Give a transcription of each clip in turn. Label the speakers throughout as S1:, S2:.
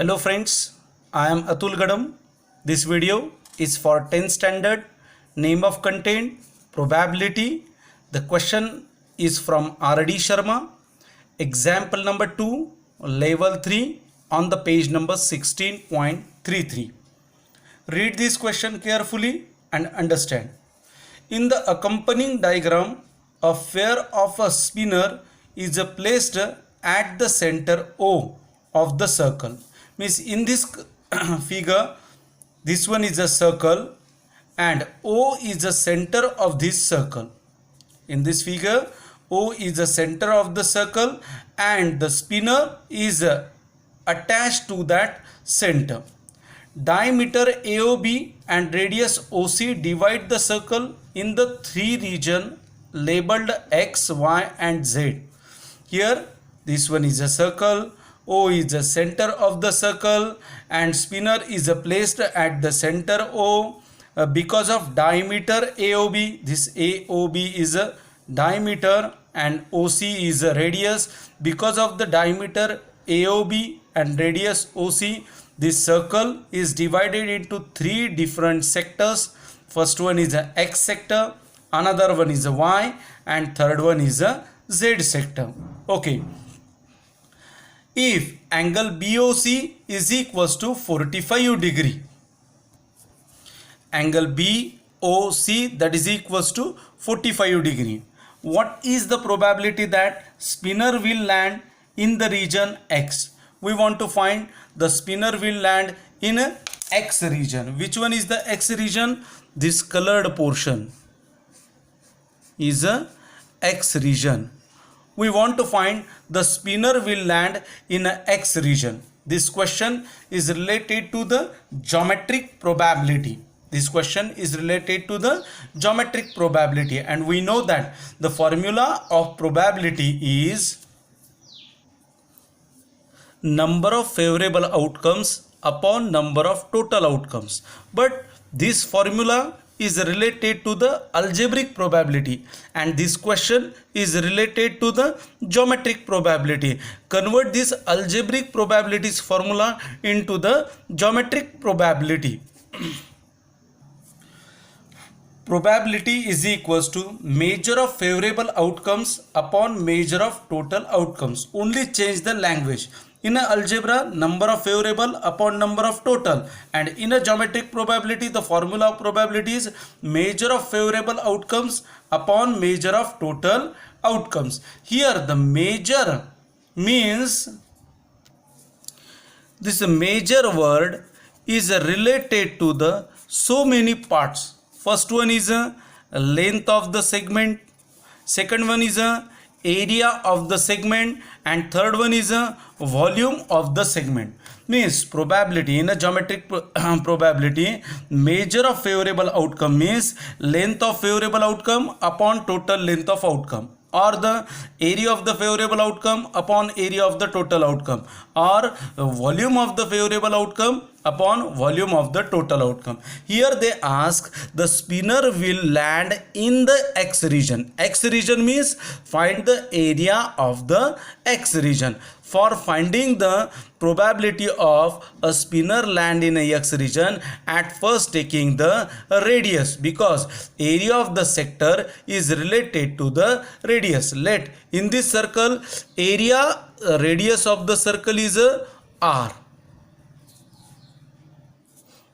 S1: Hello friends, I am Atul Gadam. This video is for 10th standard. Name of content, probability. The question is from R.D. Sharma. Example number 2, level 3 on the page number 16.33. Read this question carefully and understand. In the accompanying diagram, a pair of a spinner is placed at the center O of the circle. Means in this figure, this one is a circle and O is the center of this circle. In this figure, O is the center of the circle and the spinner is attached to that center. Diameter AOB and radius OC divide the circle in the three regions labeled X, Y and Z. Here this one is a circle, O is the center of the circle and spinner is placed at the center O. Because of diameter AOB, this AOB is a diameter and OC is a radius. Because of the diameter AOB and radius OC, this circle is divided into three different sectors. First one is a X sector, another one is a Y and third one is a Z sector. Okay. If angle BOC is equals to 45 degree, angle BOC that is equals to 45 degree, what is the probability that spinner will land in the region X? We want to find the spinner will land in a X region. Which one is the X region? This colored portion is a X region. We want to find the spinner will land in a X region. This question is related to the geometric probability. This question is related to the geometric probability, and we know that the formula of probability is number of favorable outcomes upon number of total outcomes. But this formula is related to the algebraic probability and this question is related to the geometric probability. Convert this algebraic probabilities formula into the geometric probability. Probability is equals to measure of favorable outcomes upon measure of total outcomes. Only change the language. In a algebra, number of favorable upon number of total, and in a geometric probability, the formula of probability is measure of favorable outcomes upon measure of total outcomes. Here the measure means this major word is related to the so many parts. First one is a length of the segment, second one is a area of the segment, and third one is a volume of the segment. Means probability in a geometric probability, measure of favorable outcome means length of favorable outcome upon total length of outcome, or the area of the favorable outcome upon area of the total outcome, or volume of the favorable outcome upon volume of the total outcome. Here they ask the spinner will land in the X region. X region means find the area of the X region. For finding the probability of a spinner land in a X region, at first taking the radius, because area of the sector is related to the radius. Let in this circle area radius of the circle is R.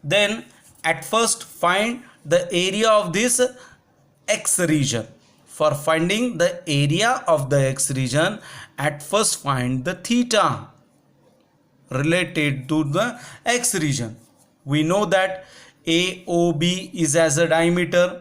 S1: Then at first find the area of this X region. For finding the area of the X region, at first find the theta related to the X region. We know that AOB is as a diameter,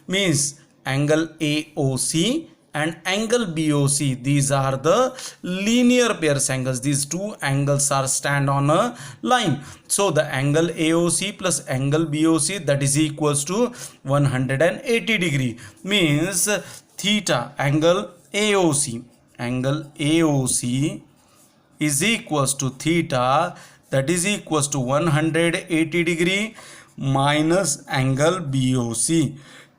S1: means angle AOC and angle BOC, these are the linear pairs angles. These two angles are stand on a line. So the angle AOC plus angle BOC, that is equals to 180 degree, means theta angle AOC is equals to theta, that is equals to 180 degree minus angle BOC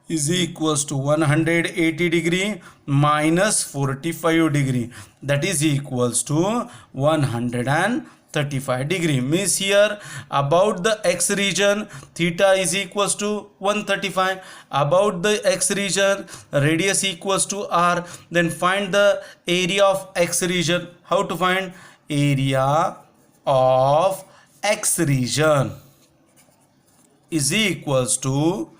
S1: is equals to 180 degree minus 45 degree, that is equals to 130 35 degree. Means here about the x region theta is equals to 135. About the x region radius equals to r. Then find the area of x region. How to find area of x region is equals to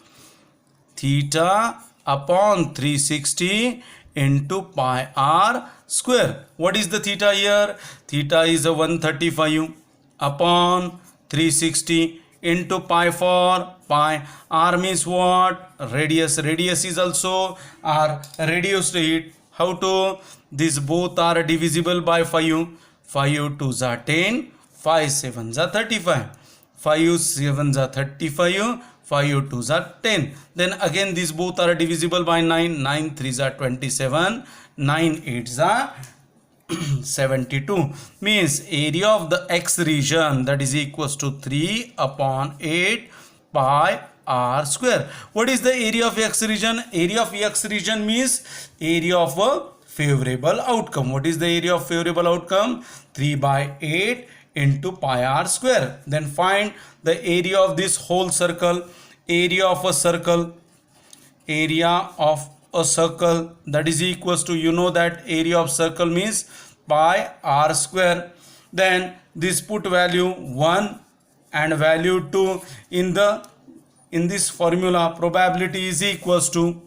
S1: theta upon 360 into pi r square. What is the theta here? Theta is a 135 upon 360 into pi for pi. R means what? Radius. Radius is also r. Reduced it. How to? These both are divisible by 5. 5 2s are 10. 5 7s are 35. 5 7s are 35. 5 2s are 10. Then again these both are divisible by 9. 9 3s are 27. 9 8s are 72. Means area of the x region, that is equals to 3 upon 8 pi r square. What is the area of x region? Area of x region means area of a favorable outcome. What is the area of favorable outcome? 3 by 8 into pi r square. Then find the area of this whole circle. Area of a circle, that is equals to, you know that area of circle means pi r square. Then this put value 1 and value 2 in this formula. Probability is equals to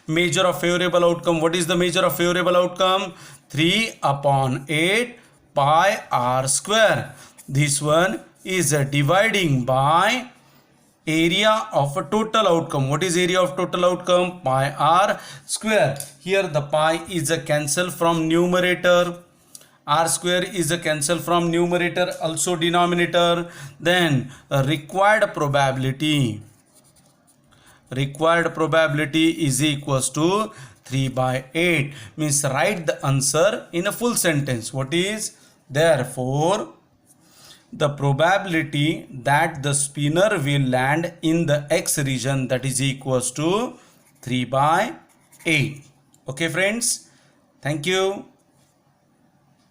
S1: measure of favorable outcome. What is the measure of favorable outcome? 3 upon 8 pi r square. This one is dividing by area of a total outcome. What is area of total outcome? Pi r square. Here the pi is a cancel from numerator. R square is a cancel from numerator, also denominator. Then required probability is equals to 3 by 8. Means write the answer in a full sentence. What is? Therefore, the probability that the spinner will land in the x region, that is equals to 3 by 8. Okay friends, thank you.